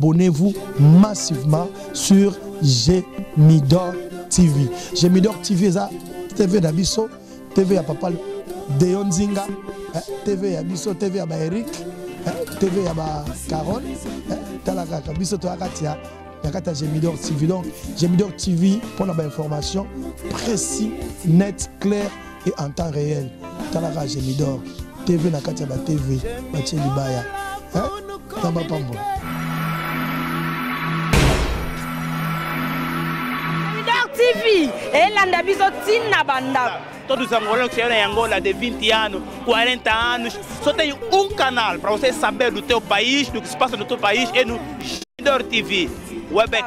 abonnez-vous massivement sur Gémidor TV. Gémidor TV est TV d'Abisso, TV à Papa Deon Zinga, TV à Bisso, TV à Eric, TV à Carole, Talaka Bisso Toakatia, Yakata Gémidor TV. Donc Gémidor TV pour l'information précis, net, clair et en temps réel. Talaka Gémidor TV Nakatia ba TV, Mathieu Libaya. Tamba Pambo. TV et landa biso tina banda. Todos os angolanos que chegam em Angola de 20 anos, 40 anos, só tem um canal para você saber do teu país, do que se passa no teu país, é no Gémidor TV. Webec.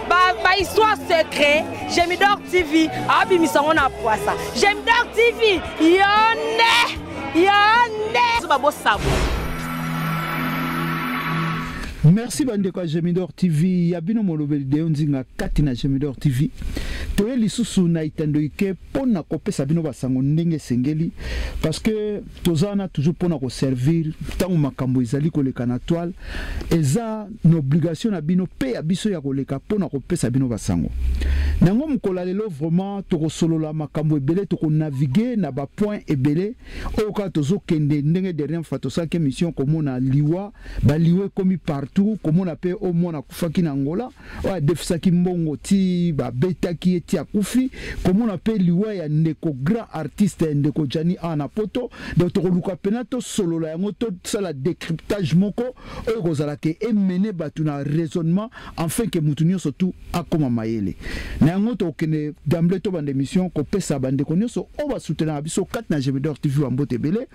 Ba histoire secret, Gémidor TV, abimisongo na poisa. Gémidor TV, yonde. C'est pas beau savoir. Merci bandeko Gémidor TV yabino molobeli de onzinga kati na Gémidor TV toye lisusu na itando ike pona kopesa bino basango ndenge sengeli parce que tozana toujours pona ko servir tango makambo ezali koleka na toile eza une obligation na bino pe ya biso ya koleka pona kopesa bino basango nango mukola lelo vraiment toko solola makambo ebele toko naviguer na ba point ebele oka tozo kende ndenge derrière fato sa ke mission komona liwa ba liwe komi partout comme on appelle au moins à Kufaki Angola, ou Defsaki Mbongo ti ba beta qui est à Kufi, comme on appelle lui un neko grand artiste ndeko Jani Anapoto, donc Luka Penato solo la moto ça la décryptage moko, ozala ke mené batuna raisonnement afin que mutunyo surtout a comme maele. Na ngoto kene d'emblée to bande mission ko pesa bande konyo so on va soutenir biso 4 na Gémidor TV en Botebele.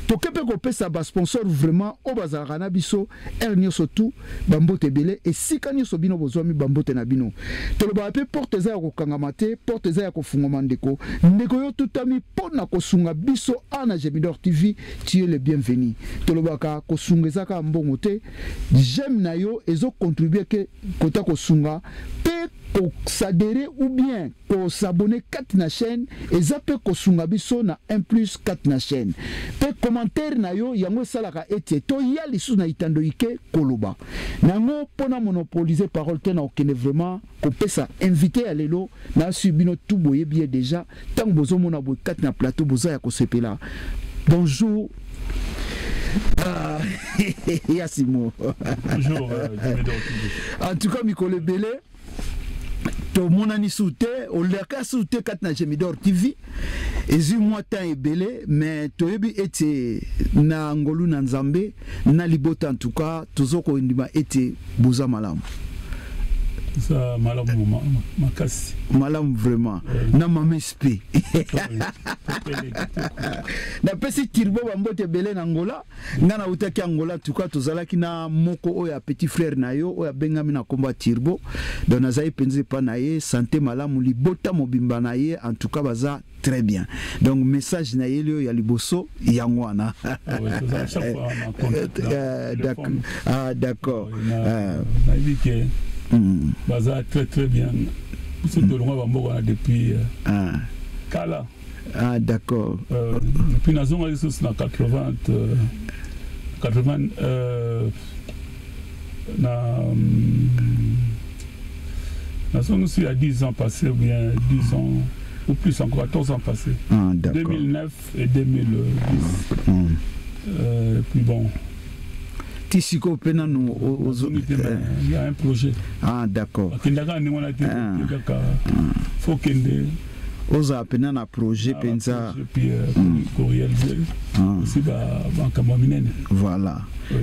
Tokepe ko pesa ba sponsor vraiment o bazala na biso ernio surtout bambote belé et si kanyo so bino bozwa mi bambote na bino toloba pe porte za ko kangamate porte za ko fungoma ndeko yo tutami pona ko sunga biso ana Gémidor TV tu es le bienvenu toloba ka ko sungeza ka mbongo te j'aime na yo ezo contribuer ke kota ko sunga pe ko s'adhérer ou bien ko s'abonner 4 na chaîne et zape ko sunga biso na 1+4 na chaîne pe commentaire na yo yango salaka etie to ya lisu na itando ike koloba nango pona monopoliser parole te na okene vraiment ko pesa invité à lelo na subino tout boye bien déjà tant bozo mona bo 4 na plateau boza ya ko sepela bonjour. Yassimo. Bonjour. En tout cas Mikole Belé to monani soute o leka soute kat na Gémidor TV ezi moi temps ebele mais toyebi ete na ngolu na nzambe na libota en tout cas tozoko ndima ete boza malamu ça malamu makasi malamu vraiment na mamespe na pesi tirbo bambote belé na Angola ngana utaki Angola en tout cas tozalaki na moko oya petit frère na yo oya bengami na komba tirbo donc nazai penze pa na ye santé malamu libota mobimba na ye en tout cas baza très bien donc message na yelio ya liboso yangwana d'accord d'accord baza très très bien ce de loin bamboka depuis Kala d'accord depuis nazonga lisusu na 80 nazonga aussi à 10 ans passés ou bien 10 ans ou plus encore 14 ans passés 2009 et 2010 puis bon Tisiko penano il y a un projet. Ah d'accord. Faut qu'il oza penana projet penza puis réaliser aussi banque mominene. Voilà.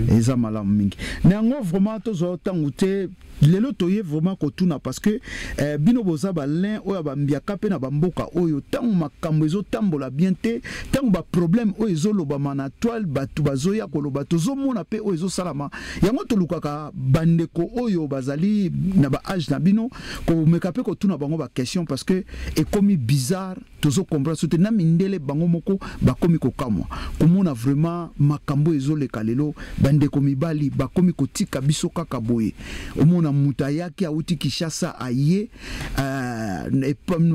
Eza malamu mingi. Nango vraiment tozo tangoute lelo toye vraiment kotuna parce que bino boza ba lin oya ba mbiaka pe na bamboka oyo tango makambo ezo tambola bien te tango ba problème oyo ezo loba mana toile batu bazoya koloba tozo mona pe oyo ezo salama yango tolukaka bandeko oyo bazali na ba âge na bino ko meka pe kotuna bango ba question parce que ekomi bizarre tozo comprendre soute na mindele bango moko bakomi kokamwa komona vraiment makambo ezo leka lelo bandeko mibali bakomi kotika biso kaka boye omona mutayaki auti Kishasa aye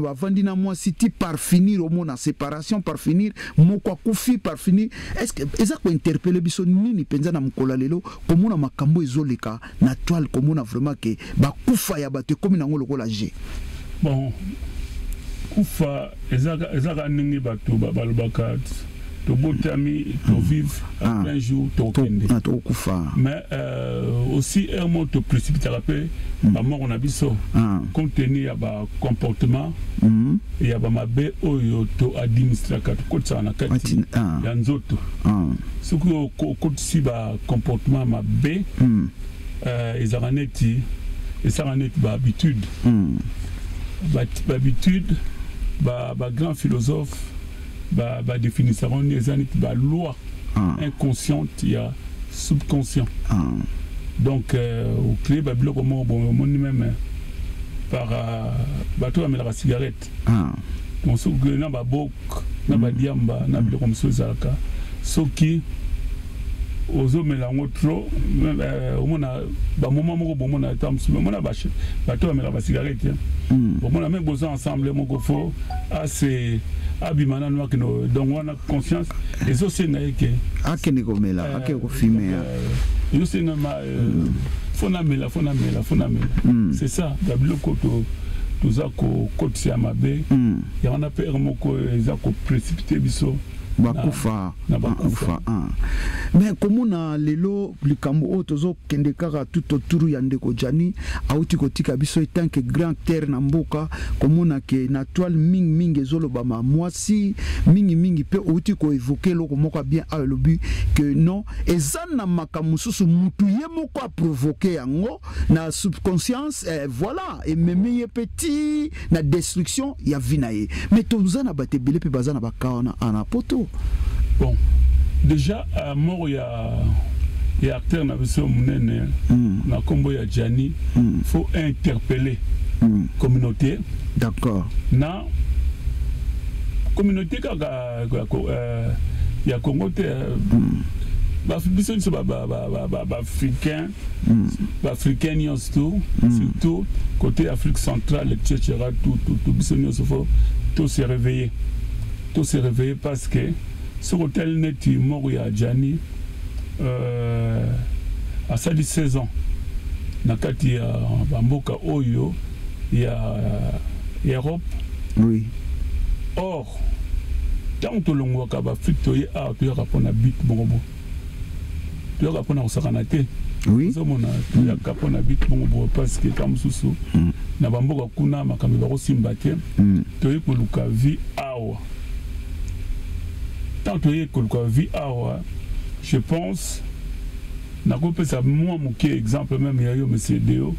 bavandi na mwasi ti par finir au moins na séparation par finir moko akufi par finir est-ce que eza ko interpeller biso nini penza na mkola lelo komona makambo ezoleka na toile komona vraiment que bakufa ya bato komi nango lokola G bon kufa ezaka ningi bato balobaka to botami to vivre à plein jour to kende mais aussi un mot to précipiter rappel ba mort on a biso compte tenu ya ba comportement ya ba mabe oyo to administrer kat ko tsana kati ya nzoto ce ko si ba comportement mabe ezaneti ba habitude ba habitude ba grand philosophe ba définition des années ba loi inconsciente il y a subconscient donc au clé ba bloc bon même par bateau à la cigarette on se que na ba bok na ba diamba na bloc comme ça zalaka soki ozo melango trop au mona ba moment moko bon mona tam mona ba bateau à la cigarette bon mona même besoin ensemble moko fo assez abimana noa que no donc on a conscience les aussi na que akene komela akene ko filmer yo c'est na fona mela c'est ça dablo ko to za ko kotsi amabe ya on a peur moko za ko précipiter biso bakufa mais komona lelo likambo otozo kende kaka tout autour ya ndeko Jani auti kotika biso etant que grand terre na mboka komona ke na toile mingi ezolo ba mwasi mingi pe auti ko évoquer loko moko bien a le but que non ezana makamususu mutu ye moko a provoquer yango na subconscience voilà et même petit na destruction ya vinaye mais tozana batebele pe bazana bakaona ana poto. Bon, déjà à mort il y a acteur na besoin munene na kombo ya Jani faut interpeller communauté d'accord na communauté ya Congo te ba biso so ba africain ba africain surtout côté Afrique centrale etc. tout biso faut tout se réveiller parce que ce hôtel net mort ya Jani à ça 16 ans na kati ya bamboka oyo ya Europe oui or tant to longwa ka ba fritoye a to ya kapona bit bongo to ya kapona osakana te oui so mona to ya kapona bit bongo parce que comme susu na bamboka kuna makambi ba ko simba te to yi koluka vie awa tant que vie je pense n'a pas ça moi mon exemple même il y a eu monsieur Deo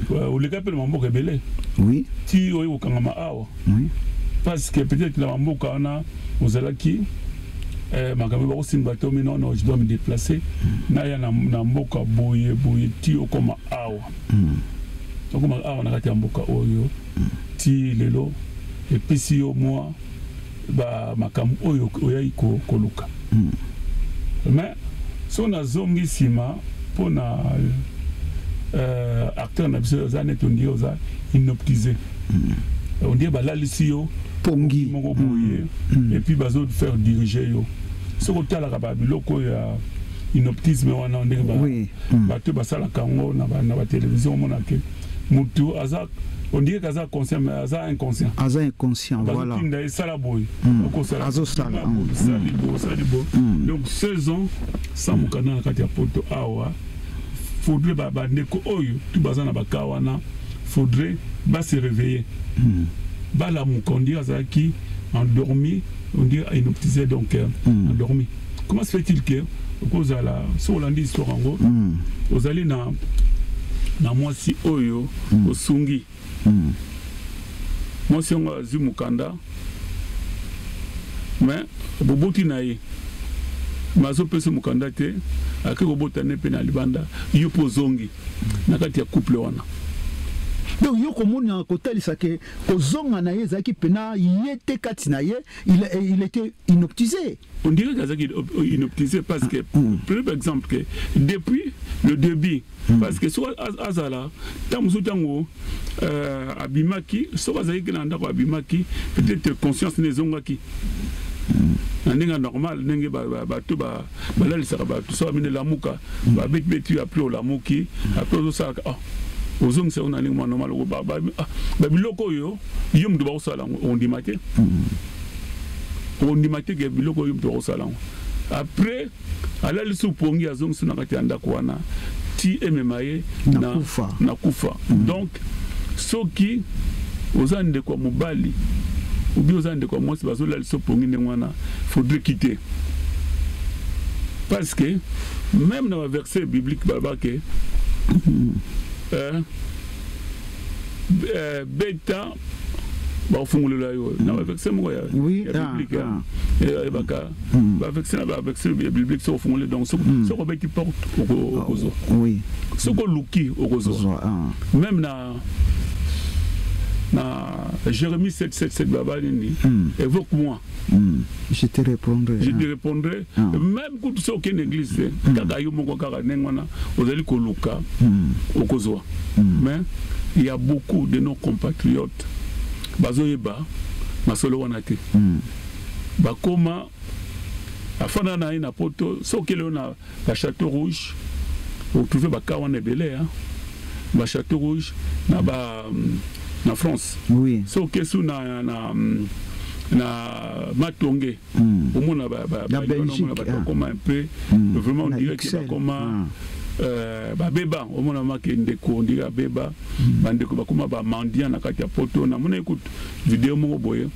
ou les capels mambo rebelle oui ti au kangama awa oui parce que peut-être la mambo kana ozalaki makambi ba kosimba to mais non je dois me déplacer na ya na mboka boye ti au comme awa donc comme awa na kati ya mboka oyo ti lelo et puis si au moins ba makambo oyo oyai koluka mais so na zongi sima pona acteur na biso za net on dit oza inoptisé on dit ba la lisio pongi moko boye et puis bazo faire diriger yo so ko tala ka ba biloko ya inoptisme wana on dit ba ba to basala kango na ba télévision mona ke mutu azak on dirait qu'il est conscient, mais il est inconscient. Il est inconscient, voilà. Il est salaboy. Donc 16 ans, sans mon canal, quand il y a poto awa, faudrait bandeko oyo, tout bazana bakawana, faudrait se réveiller. Bala mon kondi azaki endormi, on dit inoptisé donc endormi. Comment se fait-il que cause à la sur l'andi histoire en gros, aux allez na mwasi oyo osungi. Moi si on a vu Mukanda mais boboti na ye mazo pese Mukanda te ake kobota ne pe na libanda yo pozongi na kati ya couple wana donc yo komona kotalisa ke kozonga na ye zaki pena yete katina ye il était inoptisé. On dirait qu'il est inoptisé parce que, par exemple, que depuis le début, parce que soit Azala, Tamoutango, Abimaki, soit Azala Abimaki, peut-être conscience des Zongaki. N'est normal, n'est pas tout bas, là, tout ça, mais la mouka, bah, tu as plus la mouki, après ça, aux hommes, c'est un animal normal, bah, biloko yo, yum de Bausala, on dit maté. On dit maté que biloko yum de Bausala. Après, à la liste pongi à zone sunakati andakwana, ti ememaye na kufa. Donc, ceux qui, aux années de quoi mobali, ou bien aux années de quoi moi, c'est parce que la liste pongi n'engwana, faudrait quitter. Parce que, même dans le verset biblique, babake, bêta, bah au fond le yo na avec ça moi oui biblique et baka avec ça biblique sur fond le donc ce qu'on bêti porte au kozo oui ce qu'on luki au kozo même na Jérémie 7:7 baba ni évoque-moi je te répondrai même quand tu es en église kaka yo moko kaka nengwana ozali ko luka au kozo mais il y a beaucoup de nos compatriotes bazoyeba masolo wana te bakoma afana na ina poto soki leo na ba château rouge vous trouvez baka wana ebele ba château rouge na ba na France oui soki su na Matonge au monde na Belgique comme un peu vraiment on dirait que comme babeba au moins ma ndeko ndika beba bandeko bakoma ba mandia na kati ya poto na mona écoute vidéo moko boye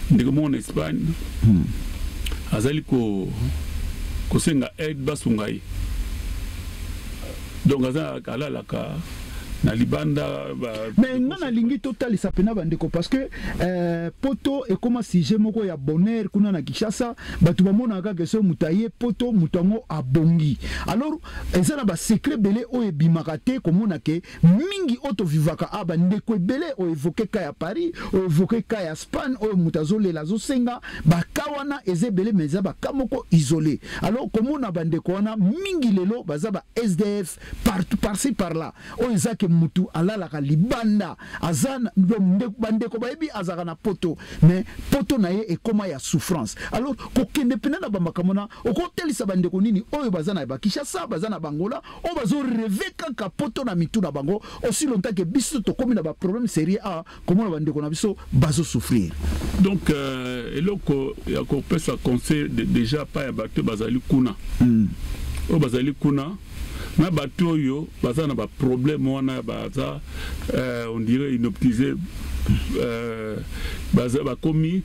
ndeko mo en Espagne azali ko senga aide basungai donc azala kala la ka na libanda mais ngana lingi total ça pena bandeko parce que poto et comment si je moko ya bonheur kuna na Kinshasa batu ba mona ka que so mutaye poto mutango abongi alors ezana ba secret belé o ebimakate komona ke mingi auto vivaka aba ndeko belé o évoquer ka ya Paris o évoquer ka ya Espagne o mutazole la zo senga ba kawana ezebele meza ba kamoko isolé alors komona bandeko wana mingi lelo baza ba SDF partout par-ci par-là o ezake mutu alala ka libanda azana bandeko baebi azaka na poto mais poto na ye ekoma ya souffrance alors kokende pena na bamakamona okotelisa bandeko nini oyo bazana ba Kinshasa bazana bangola o bazo reveka ka poto na mitu na bango aussi longtemps que biso to komi na ba problème série A comment bandeko na biso bazo souffrir donc eloko ya ko pesa conseil déjà pas ya bato bazali kuna o bazali kuna na bato yo baza na ba problème wana baza on dirait inoptisé baza ba komi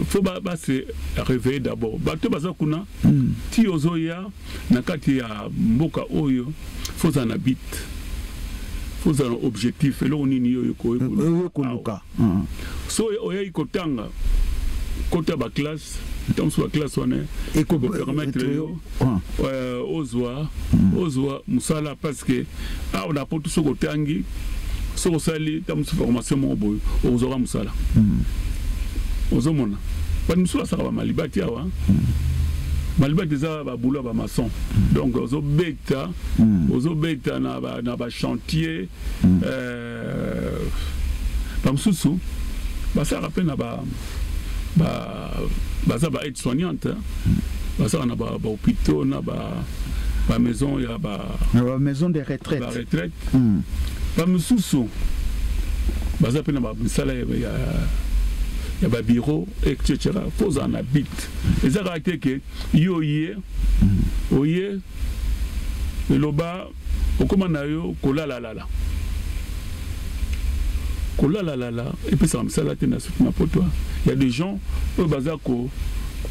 faut ba se réveiller d'abord bato baza kuna ti ozoya na kati ya mboka oyo faut en habite faut un objectif et là on nini yo ko luka so oya ikotanga kota ba classe dans la classe on est et qu'on peut permettre ozwa musala parce que on a pas tout ce côté angi so sali tam formation mo boy ozwa musala ozomona pas musala ça va malibati awa malibati za ba boulot ba maçon donc ozobeta na ba chantier ba mususu ba ça rappelle na ba baza ba aide soignante baza na ba hôpitaux na ba maison ya ba maison de retraite ba mususu baza pe na ba misala ya ba bureau etc faut en habite et ça caractère que oye eloba okoma na yo kolala et puis ça me sala te na pour toi. Il y a des gens au bazako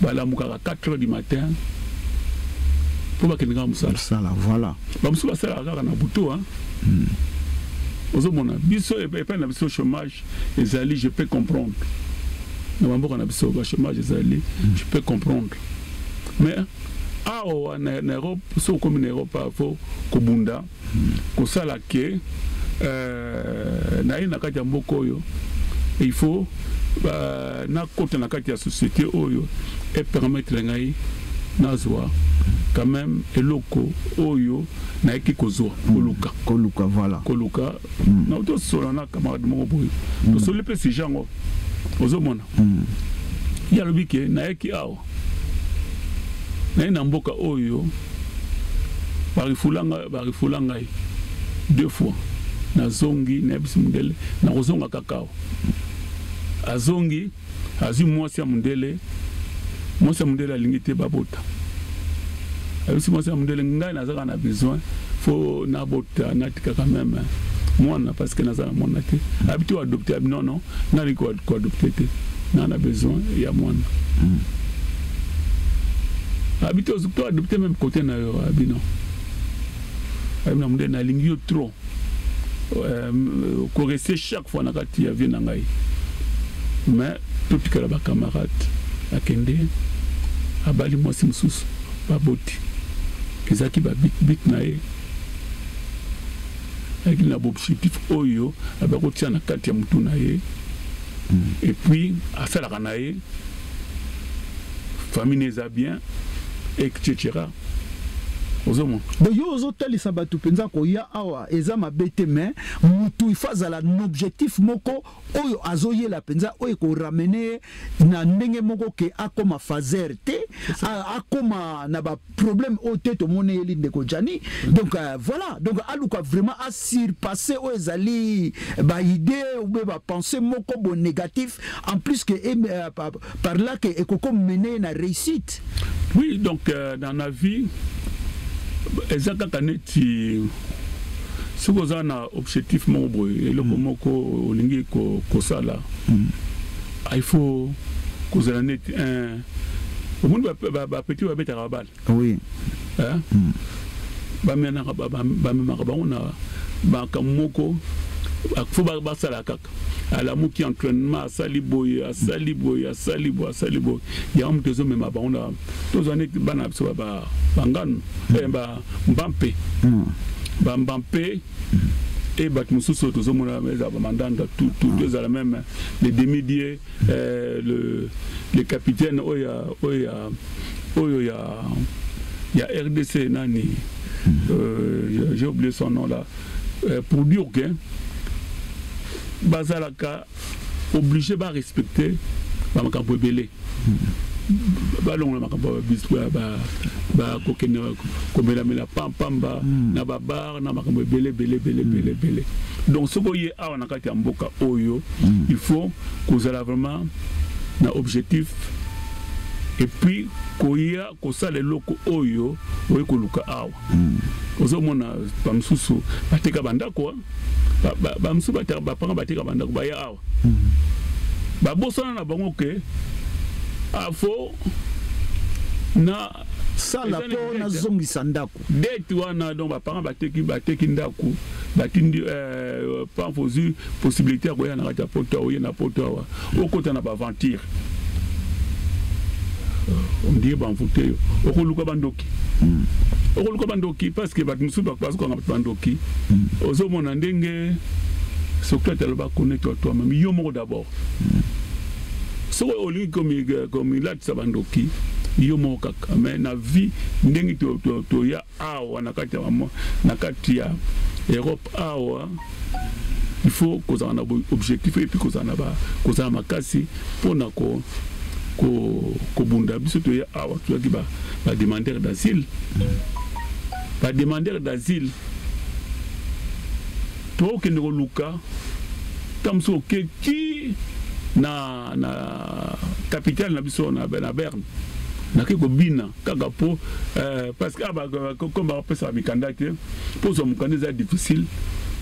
balamukaka 4h du matin pour ba kenga musala voilà ba musala sala kaka na buto ozomona biso et pas na biso chômage ezali je peux comprendre na mboka na biso ba chômage ezali je peux comprendre mais en Europe so comme en Europe faut kobunda ko sala ke na ina kati ya mboka oyo il faut na kota na kati ya société oyo et permettre ngai nazwa quand même eloko oyo na eki kozwa koluka voilà koluka na to solana camarade moko boyo to soli pe si jango ozomona ya lobike na eki awa na ina mboka oyo barifula ngai 2 fois na zongi na ebisi mundele na kozonga kakao azongi azi mwasi ya mundele alingi te babota abisi mwasi ya mundele ngai nazaka na besoin fo nabota natika quand même mwana parce que nazaka mwana te abiti wa adopter abi non nali ko adopter te na besoin ya mwana abiti ozukto adopter même côté na yo abi non abi na mundele na lingi yo trop ko rester chaque fois na kati ya vie na ngai mais tout pikala ba camarade akende abali mwasi mususu baboti ezaki ba bit na ye avec la objectif oyo abakotia na kati ya mutu na ye et puis asalaka na ye famille eza bien etc. Ozomo donc yo ozotalisa bato penza koya awa eza mabete mais mutu ifazala un objectif moko oyo azoyela penza oyo ko ramener na ndenge moko ke akoma fazer te akoma na ba problème ote to mone yeli ndeko jani donc voilà donc aluka vraiment a surpasser oyo ezali ba idée ou ba pensée moko bon négatif en plus que par là que ekoko mener na réussite. Oui, donc dans la vie ezaka kaneti soko za na objectif moko eloko moko olingi kosala il faut kozala neti au monde ba petit ba betaka bal oui ba mena ba memaka bango na ba kamoko faut ba sala kaka ala muki entraînement asali boye ya mtezo mema ba ona tozo neti bana biso ba bangano ba mbampe ba mbampe et bat mususu tozo mona meza ba mandanda tout deux à la même les demi-dieux le capitaine oya ya RDC nani j'ai oublié son nom là pour dire que bazalaka obligé ba respecter ba makambo belé ba longa makambo biswa ba kokene ko mela pamba na ba bar na makambo belé donc ce ko yé a on a kati ya mboka oyo il faut kozala vraiment na objectif et puis koya kosala loko oyo oyo koluka awa ozomona pamsusu bateka bandako ba msusu bateka bandako baya awa babosana na bango ke afo na sala po na zongisa ndako date wana donc bapanga bateki ndako batindi pas fozu possibilité ya koya na kati ya poto oyo na poto awa okota na baventure on dit banfuteyo okoluka bandoki parce que bat musu bakwazo ko ngaba bandoki ozomona ndenge sokata ba connaître toi même yo moko d'abord so oli comme il a de bandoki yo moko kaka mais na vie ndenge to ya awa na kati ya Europe awa il faut qu'on ait un objectif et puis qu'on ait un makasi pour ko bunda biso to ya awa to ki ba demandeur d'asile to ke no luka tamso ke ki na capitale na biso na Berne na ke ko bina kaka po parce que comme ba pesa mikanda te pour so mukanda difficile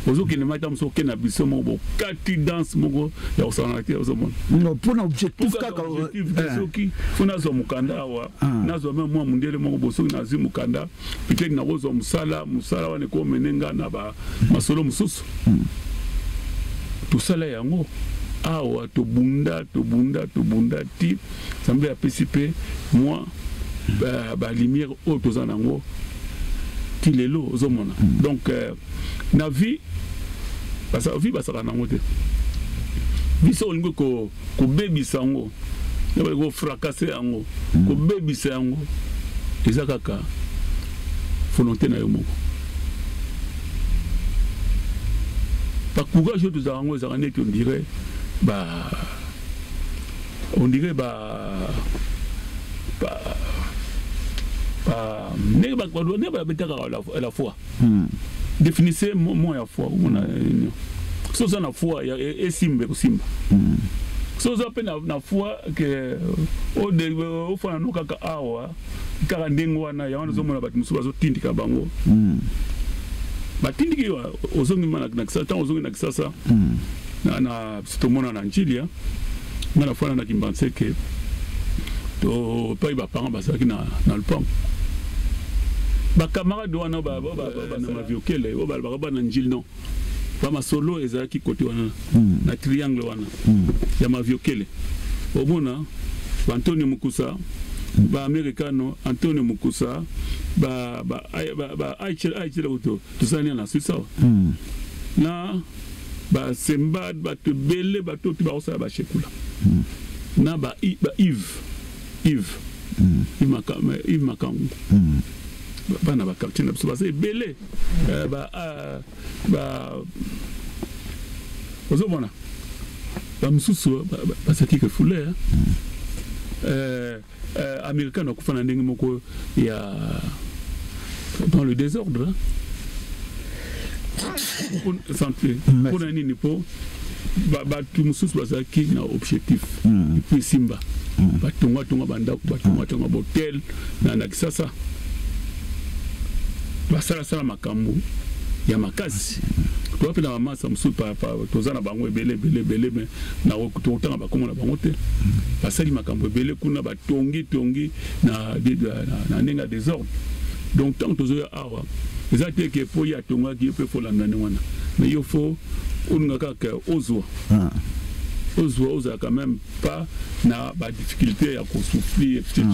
ozoki ne mata msoke na biso moko kati danse moko ya osanate ozomona no pona objectif kaka soki fona zo mukanda wa nazo même moi mundele moko bosoki na zi mukanda peut-être na rozo musala wane ko menenga na ba masolo mususu to sala yango awa to bunda ti semble apesipe moi ba lumière auto zanango ti lelo ozomona donc na vie parce que vie basaka nango te biso olingo ko bebisa yango ne ba ko fracasser yango ko bebisa yango eza kaka volonté na yo moko ba courage to za yango za neti on dirait ne ba betaka la foi définissez moi la foi on a so ça na foi ya simba kusimba so ça pe na foi que o fa no kaka awa kaka ndengo wana ya wana zo mona batu musuba zo tindika bango batindiki wa ozongi mana na kisa tan ozongi na kisa sa na sitomona na njilia ngana fana na kimbanse ke to pa ba parents basaki na le pont ba camarade wana ba na maviokele o ba na njil non ba ma solo ezaki côté wana na triangle wana ya maviokele obona Antonio Mukusa ba americano Antonio Mukusa ba aichela auto tusania na Suisse na ba semba ba te bele ba to ba osa ba shekula na ba Yves Makangu bana ba capitaine so ba se bele ozomona ba msusu ba saki ke fule américain okufana ndenge moko ya dans le désordre pour un nini po tu msusu ba saki na objectif puis simba batonga bandako batonga botel na kisasa basala makambo ya makasi to apela mama samsu pa tozana bango ebele me na okutanga bakomona bango te basali makambo ebele kuna batongi na nenga désordre donc tant tozoya awa ezate ke po ya tonga ki pe fo landa wana mais il faut on kaka ozwa quand même pas na ba difficulté à souffrir etc.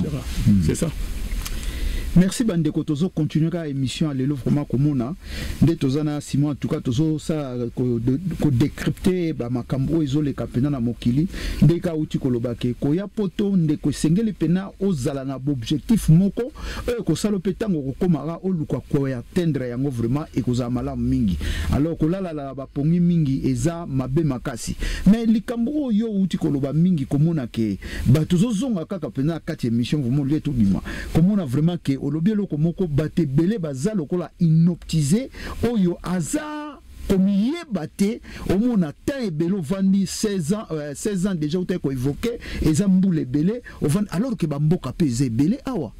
C'est ça. Merci bandeko tozo continuer ka émission à l'élo vraiment komona nde tozana Simon en tout cas tozo ça ko décrypter ba makambo ezole kapena na mokili nde ka uti kolobake ko ya poto nde ko sengeli pena ozala na objectif moko ko salo petango ko komara oluka ko ya atteindre yango vraiment et ko za malamu mingi alors ko la ba pongi mingi eza mabe makasi mais likambo yo uti koloba mingi komona ke ba tozo zonga kaka pena kati émission vraiment lié tout bima komona vraiment ke olobielo komoko bate bele baza lokola inoptisé oyo aza comme yebate au mona ta ebelo vandi 16 ans déjà ou ko évoqué eza mbule belé alors que bamboka peze belé awa.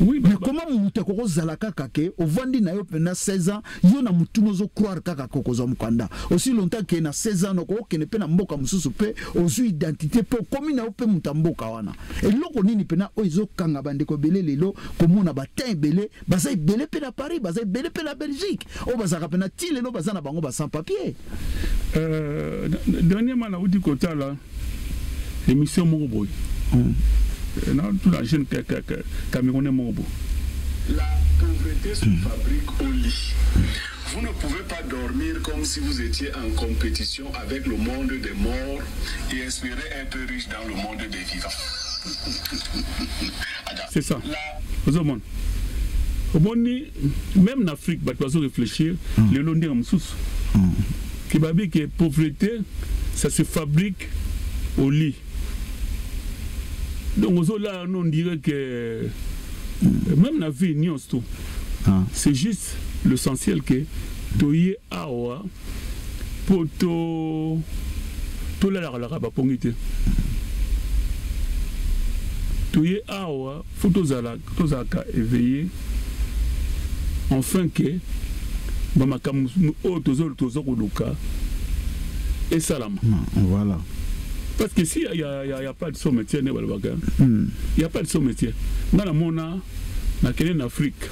Oui, mais comment mutu ko zala kaka ke o vandi na yo pena 16 ans yo na mutu nozo croire kaka ko zo mukanda aussi longtemps que na 16 ans ko kene pena mboka mususu pe ozu identité po komi na ope mutamboka wana et loko nini pena oizo kanga bande ko belé lelo komona ba tin belé baza belé pe na Paris baza belé pe na Belgique o baza ka pena ti lelo baza na bango ba sans papier dernièrement na udi kota la émission mo boy non, tout la jeune Camerounais Mobo. La pauvreté se fabrique au lit. Vous ne pouvez pas dormir comme si vous étiez en compétition avec le monde des morts et espérer être riche dans le monde des vivants. C'est ça. Même en Afrique, il faut réfléchir, les londés en sous. Qui va dire que pauvreté, ça se fabrique au lit. Donc là, on dirait que même la vie, c'est juste l'essentiel que tu awa pour tout la rapongité. Tu awa faut que éveillé enfin que et salam. Voilà. Parce que si il n'y a pas de son métier, il n'y a pas de son métier. Dans le monde, en Afrique,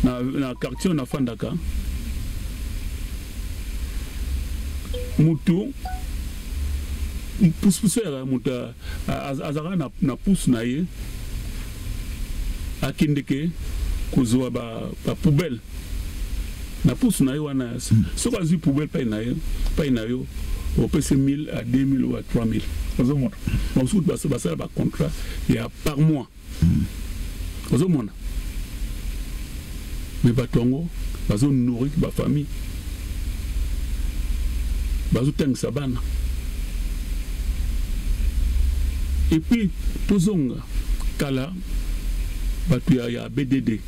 dans le quartier de Fandaka, Moutou, pousse-pousseur, Azara na pousse naïe, à Kindeke, Kouzoua, poubelle. na pousse na yo wana so ka zu poubelle pa na yo au PC 1000 à 2000 ou à 3000 ozo mona on sout ba ça ba contrat et à par mois ozo mona mais ba tongo bazo nourrir ba famille bazo tang sabana et puis tozonga kala batu ya BDD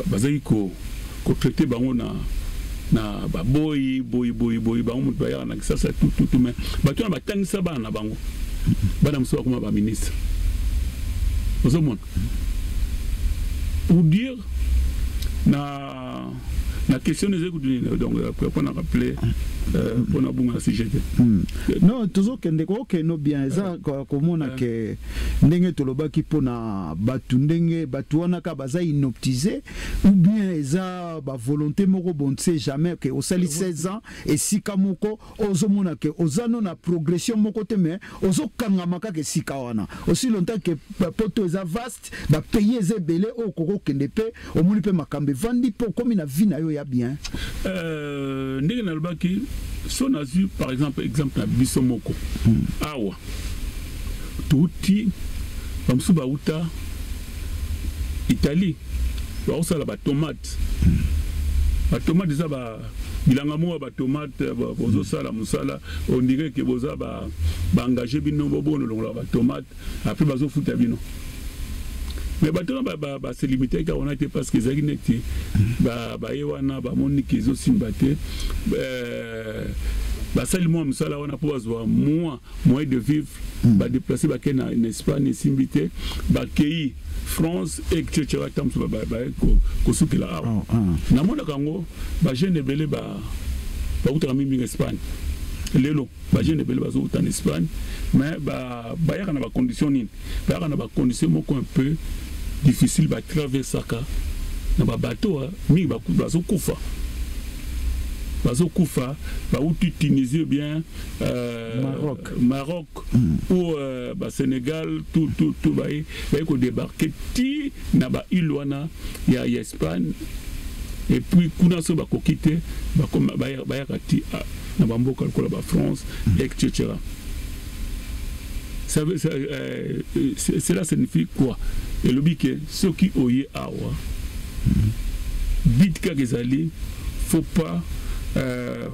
bazali ko traiter bango na boy bango mutu baya na ça tout mais batu na batangisa bana bango bana mso comme ba ministre ozo mon pour dire la question des écoutes donc pour nous rappeler pour nous bon sujet non toujours que no bien ça comme on a que ndenge toloba ki pona batu ndenge batu wana ka baza inoptisé ou bien eza ba volonté moko bon sait jamais que au sali 16 ans et sika moko ozomona que ozano na progression moko te mais ozokangamaka ke sika wana aussi longtemps que poto eza vaste ba payer eza belé o koko kende pe o muli pe makambe vandi po comme na vie na yo ya bien ndenge na lobaki so na zu par exemple na biso moko awa tuti bamsu bauta Italie ba osala ba tomate eza ba bilanga mo ba tomate bozo sala musala on dirait que boza ba engager bino bobono longola ba tomate après bazo futa bino mais bato ba se limiter car on a été parce que ezaki neti ba yewana ba moniki zo simbate ba sali mo musala wana po bazwa moyen de vivre ba déplacer ba kena en Espagne simbité ba kei France et que tamsu ba ko sukila awa na mona kango ba jeune belé ba utaka mimi en Espagne lelo ba jeune belé ba zo en Espagne mais ba yaka na ba condition nini ba yaka na ba condition moko un peu difficile ba traverser ça na ba bateau mi ba zo kufa ba outi Tunisie bien Maroc ou Sénégal tout ba ko débarquer ti na ba ilwana ya Espagne et puis kuna so ba ko quitter ba ya kati na ba mboka ko ba France etc. Cela signifie quoi? Et le but que ceux qui oye awa bit ka gezali faut pas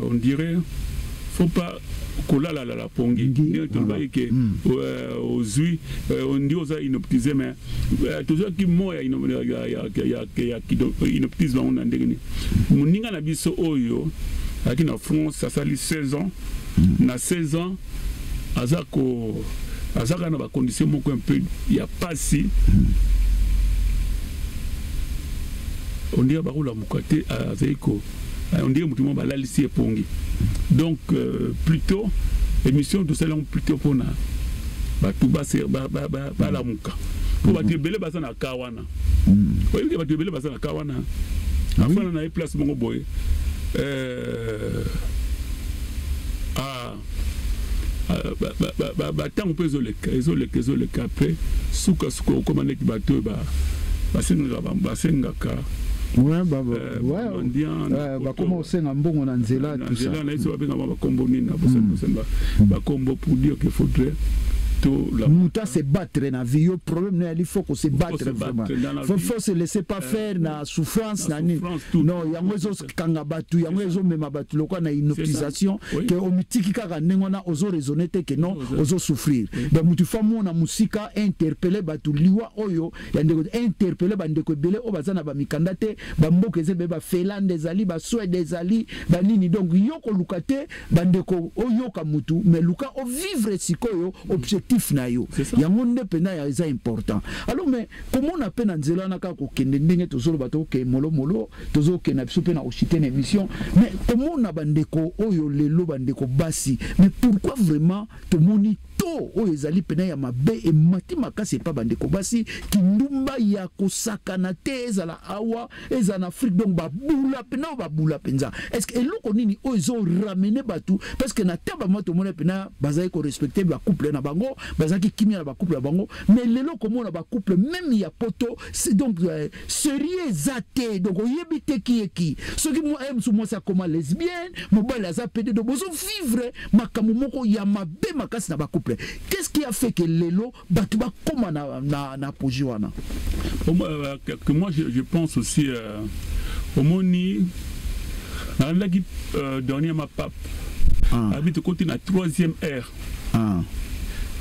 on dirait faut pas kola la pongi ni to ba ke ozui on dit aux inoptisés mais toujours qui moya inoptisé on a ndengeni muninga na biso oyo aki na France ça sali 16 ans na 16 ans azaka na ba condition moko un peu ya pasi on dit ba roula mukate azaiko on dit mutumo ba lalisi epongi donc plutôt émission de salon plutôt pona ba tuba ser ba la muka pour ba tebele ba sana kawana oui ba tebele ba sana kawana afana na place mongo boy tant peu les après suka comme on bateau basengaka ouais comment osenga mbongo na nzela tout ça na iso babenga ba kombo nina ba kombo pour dire qu'il faudrait Mouta se battre na vie, le problème il faut qu'on se battre vraiment. Faut se laisser pas faire na souffrance na ni. Non, il y a mozo kanga batu, il y a mozo même batu lokwa na inoptisation que au mitiki kaka nengona ozo raisonner que non, ozo souffrir. Donc mutu famo na musika interpeller batu liwa oyo, ya ndeko interpeller bandeko belé o bazana ba mikanda te, ba mboke ze ba felande zali, ba Suède zali, ba nini donc yoko lukate bandeko oyo ka mutu, mais luka o vivre sikoyo objectif na yo yango nde pena ya eza important. Alors mais comment on appelle nzela na ka ko kende ndenge tozolo bato ke molo tozo ke na biso pe na ochite na émission mais comment on a bandeko oyo lelo bandeko basi mais pourquoi vraiment to moni poto oyo ezali pena ya mabe e mati makasi pa bandeko basi kindumba ya kosakana te ezala awa ezala na Afrique donc babula pena babula penza est-ce que eloko nini oyo ezo ramener batu parce que na taba moto mona pena bazali ko respecter ba couple na bango bazaki kimia na ba couple na bango mais lelo komo na ba couple même ya poto c'est donc sérieux zate donc oyebite ki ce qui moi aime sous moi ça comme lesbienne mobile aza pédé donc bozo vivre makamu moko ya mabe makasi na ba couple qu'est-ce qui a fait que lelo batu ba koma na pojiwana moi je pense aussi au moni dans la qui dernier ma pape habite côté la troisième ère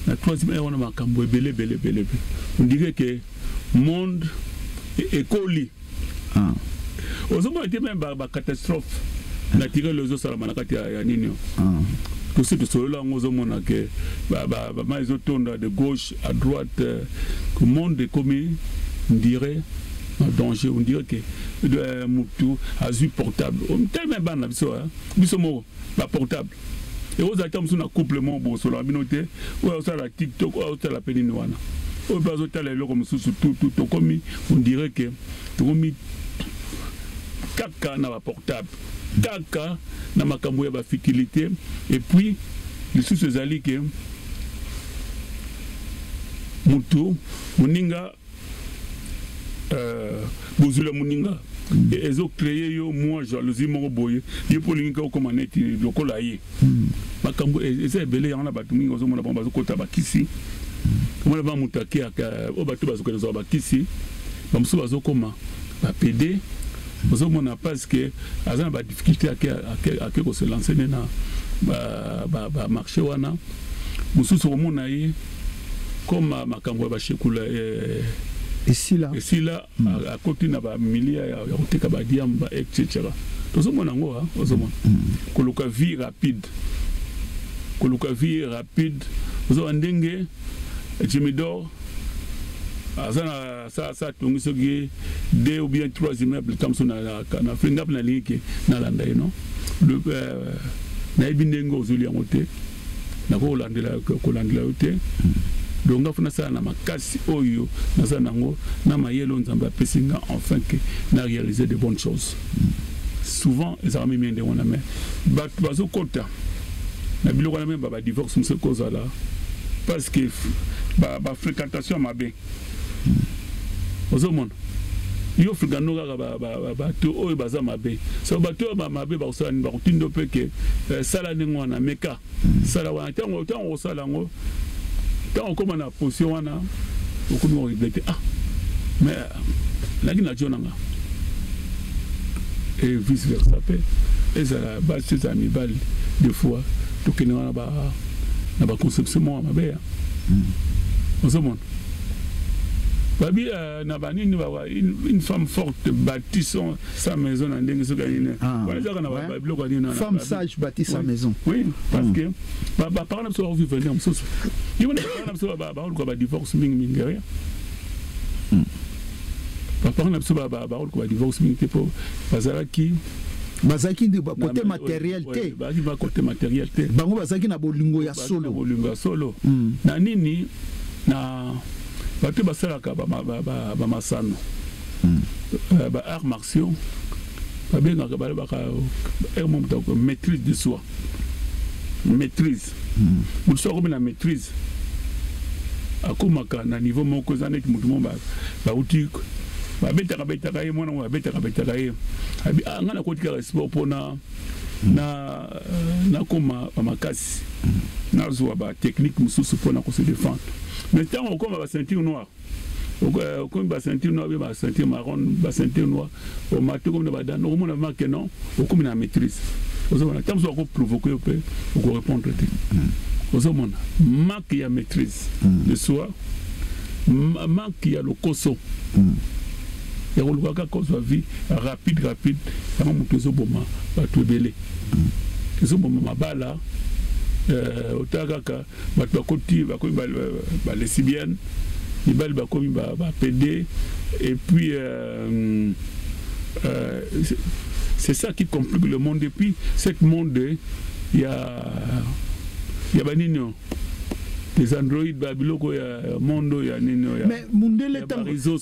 la troisième ère on a makambo belé on dirait que monde écoli aux hommes était même ba catastrophe naturelle les autres salamana kati ya nini tout ce que cela aux hommes on a que ba mais autour de gauche à droite que monde est comme on dirait un danger on dirait que de Moutou azur portable tellement ban biso biso ba portable et aux attentes sur un complément bon sur la communauté ou sur la TikTok ou sur la péninsule wana au bas hôtel les comme sous tout comme on dirait que comme kaka na ba portable kaka na makambo ya ba fertilité et puis les sous ali que Moutou moninga bozula moninga et ils ont créé yo moi jalousie mon boye yo pour linga ko maneti lokola yi makambo eza belé yana batu mingi ozo mona bomba zo kota bakisi mona ba mutaki aka o batu bazo kona zo bakisi bamso bazo koma ba PD ozo mona parce que azana ba difficulté à ko se lancer na ba marché wana mususu mona yi comme makambo ba shekula et si là à côté na ba milliers ya koteka ba diamba etc. Tozo mona ngo ha ozo mona koluka vie rapide ozo ndenge Jemidor azana ça tongi soki 2 ou bien 3 immeubles comme ça na finga na ligue na landa non le na ibindengo ozuli ya moté na ko landela yote donc on ça na makasi oyo na ça nango na mayelo nzamba pesinga enfin que na réaliser de bonnes choses souvent les armées bien de on a mais bazo kota na biloko na même ba divorce monsieur cause là parce que ba fréquentation ma bien ozo yo frigano ba to oyo baza mabe so ba to ba mabe ba usala ni ba kutindo peke sala ni ngwana meka sala wana tango sala ngo tant comme on a position wana okumi o regretter mais lakini na jonanga et vice versa et ça ba ses amis bal deux fois to kenana na ba conception mo mabe on babi na banini ba une femme forte bâtit sa maison en dingue femme sage bâtit sa maison oui parce que ba parole sur vivre venir msoso il na sur ba ko divorce mingi rien ba parole sur ba ko divorce mingi pour bazaki de côté matériel te ba côté matériel te bango bazaki na bolingo ya solo na nini na batu basalaka ba masano ba arts martiaux ba bengaka ba maîtrise de soi maîtrise muso ko na maîtrise akomaka na niveau moko zanet mutu mo ba uti ba betaka ye mwana wa betaka ye abi ngana ko tika sport pona na koma makasi na zo ba technique mususu pona ko se défendre. Mais tant qu'on va ceinture noire, on va ceinture noire, on va ceinture marron, on va ceinture noire, on va tout comme le badan, on va marquer non, on comme la maîtrise. Tant qu'on va provoquer, on va répondre. On va marquer la maîtrise de soi, marquer le coso. Et on voit qu'on soit vie rapide, ça va monter au moment, va tout belé. Et au moment ma bala. Otagaka batokoti bakomi ba lesbienne ibali bakomi ba PD et puis c'est ça qui complique le monde depuis ce monde il y a banino les Android babiloko ya mondo ya nino ya mais mundele tango réseaux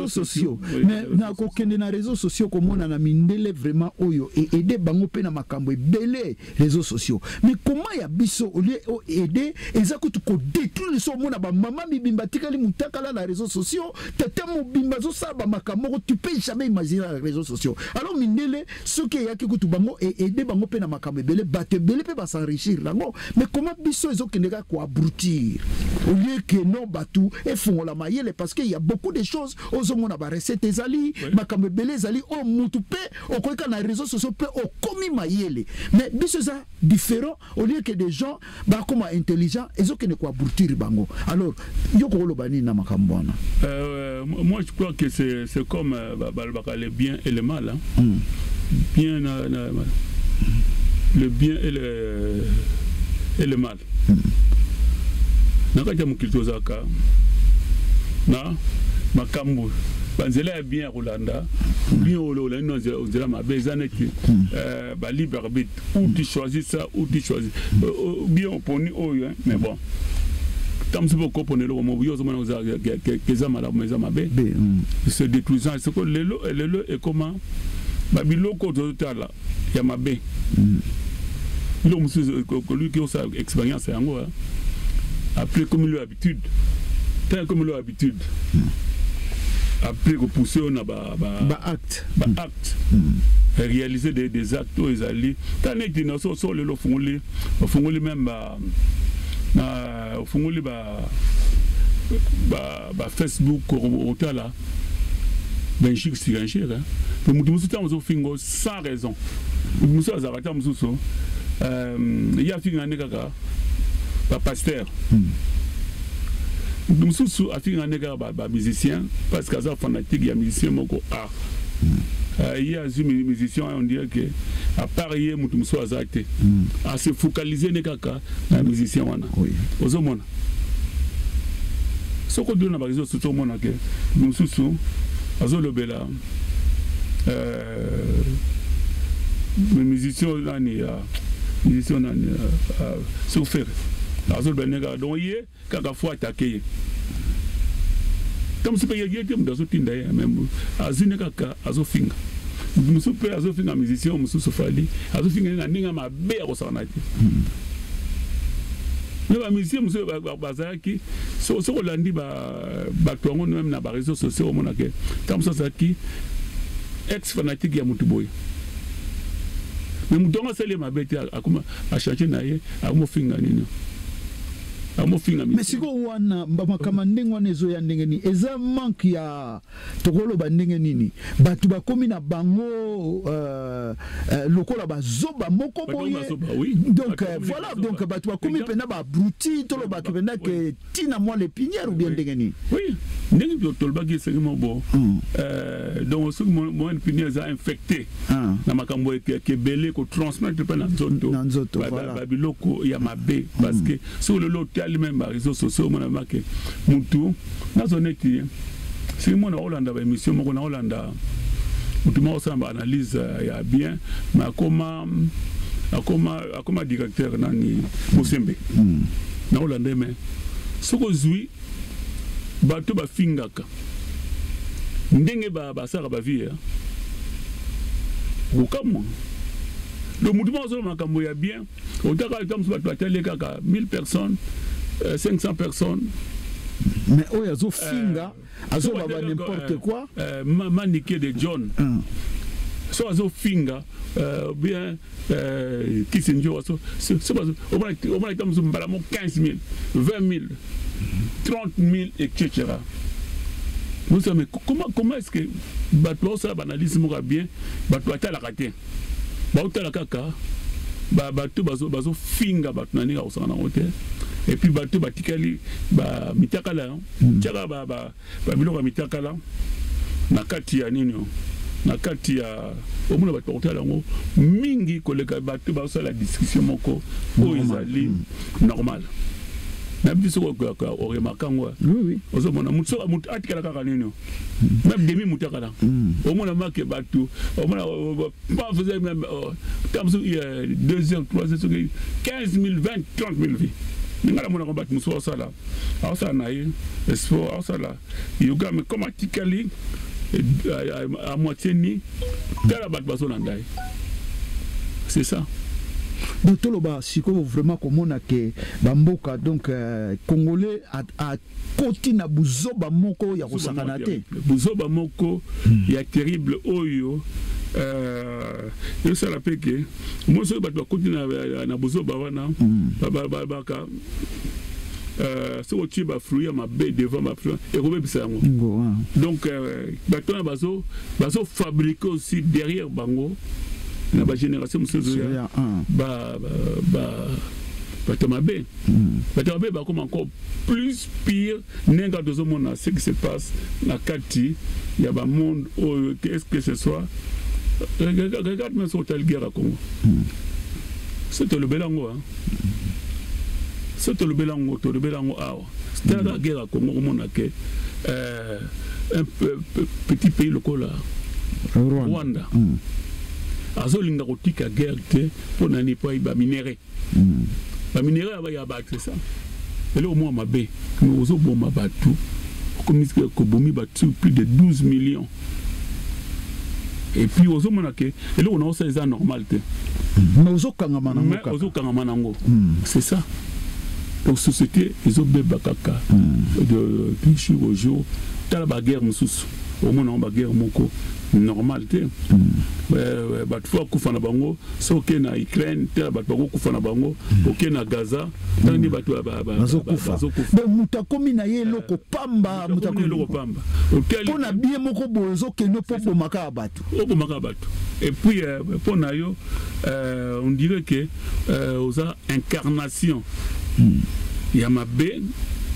sociaux mais na kokende na réseaux sociaux komona na mindele vraiment oyo et aider bango pe na makambo ebele réseaux sociaux mais comment ya biso au lieu aider ezako to détruire so mona ba mama mibimba tikali mutakala na réseaux sociaux tata mobimba zo saba makambo tu peux jamais imaginer les réseaux sociaux alors mindele ce qui ya ki kutu bango et aider bango pe na makambo ebele batebele pe ba s'enrichir lango mais comment biso ezokende quoi abrutir au lieu que non batu et font la maille parce qu'il y a beaucoup de choses aux hommes on a ba recette ezali makambe belé ezali o mutu pe o ko na réseaux sociaux pe o komi maille mais biso ça différent au lieu que des gens ba comme intelligents ezokende quoi abrutir bango alors yoko lo bani na makambo wana moi je crois que c'est comme le bien et le mal hein. Bien le bien et le mal nakati ya mokili zaka na makambo banzela ya bien Rolanda bien olola no nzela mabeza neti ba libre arbitre ou tu choisis ça ou tu choisis bien poni oyo mais bon comme si vous comprenez le mot yo zomana que za mala meza mabe se détruisant c'est que le est comment ba biloko totala ya mabe lo monsieur lui qui a sa expérience yango après comme il a l'habitude tant comme il a l'habitude après repousser on a acte réaliser des actes aux alliés tant que nous sommes le fongoli même fongoli Facebook là ben chic c'est un cher hein pour nous nous fingo sans raison nous sommes arrêtés nous il y a fini un kaka ba pasteur nous sommes a fini un kaka ba musicien parce que ça fanatique il y a musicien moko art il y a des musiciens on dirait que à parier nous sommes arrêtés à se focaliser ne kaka na musicien wana aux hommes ce qu'on donne à réseaux sociaux mona que nous sommes azolo bela les musiciens nani musiciens nani souffrir azolo benega donc hier kaka fois attaquer comme si pas hier comme dans tinda même azine kaka azofinga musu pe azofinga musicien musu sofali azofinga na ninga mabe ko sanati le musicien musu bazaki so landi ba tongo même na ba réseaux sociaux monake comme ça qui ex fanatique ya mutuboy mais mutonga sele mabeti akuma achache naye amofinga nini mais si go wana mbama ndenge wana ezo ya ndenge ni eza manque ya tokolo ba ndenge nini batu ba komi na bango lokola ba zoba moko boye donc voilà donc batu ba komi pena ba bruti tolo ba pena que tina moi les pinières ou bien ndenge ni oui ndenge bi tolba ki segmo bo donc ce mo pinières a infecté na makambo ke belé ko transmettre pena nzoto voilà ba biloko ya mabe parce que sur le lot même réseaux sociaux mon amake mutu nazoneti si mon Hollanda ba émission mon Hollanda mutu mo samba analyse ya bien mais comment directeur nani Mosembe na Hollanda mais soko zui bato ba fingaka ndenge ba sara ba vie ukamo le mutu mo so makambo ya bien otaka comme ça bato atele kaka 1000 personnes 500 personnes. Mais oh, il y a finga, n'importe quoi. Maniqué de John. Soit zo finga, bien qui s'en joue. C'est pas au moins 15 000, 20 000, 30 000, etc. Nous savons comment est-ce que bateau ça banalise moi bien, bateau à la raté, bateau à la caca, bateau bazo finga bateau nani au sana hôtel. Et puis bateau batikali ba mitakala tchaka ba biloko mitakala na kati ya nini na kati ya omuna bato hôtel ngo mingi koleka bateau ba la discussion moko o ezali normal na biso ko o remarkango oui ozo mona mutso atikala kaka nini même demi mutakala omuna make bateau omuna pas faisait même comme 2 heures 3 heures 15 000 20 30 000 vies ninga la mona ko bat muso osala osala na ye espoir osala yoga mais comme atikali à moitié ni tala bat baso landai c'est ça. Donc toloba siko vraiment komona ke bamboka donc congolais a koti na buzoba moko ya kosakana te buzoba moko ya terrible oyo et ça la peke moi so bat koti na buzoba wana baka so tu ba fruit ma bé devant ma fruit et robé bisango donc batona bazo fabriquer aussi derrière bango la génération Batamabe va comme encore plus pire n'enga deux hommes ce qui se passe la Kati il y a un monde qu'est-ce que ce soit regarde même sur tel guerre à Congo c'est le belango c'est le belango c'était la guerre à Congo au monde que un petit pays local là Rwanda azolinga kotika guerre te pour nani pa ba minéré ba minéré aba ya ba c'est ça et là au moins mabe nous ozo bomba batu comme ce que bomi batu plus de 12 millions et puis ozo monake et là on a ça normal te mais ozo kanga manango c'est ça donc société ils ont beba kaka de pichu au jour tala ba guerre mususu au moins on ba guerre moko normal te bat fois kufa na bango so ke na Ukraine te bat bango kufa na bango ok na Gaza tandi bat bazokufa mais mutakomi na ye loko pamba mutakomi loko pamba pona bien moko bozo ke no popo maka batu et puis pona yo on dirait que aux incarnation ya mabe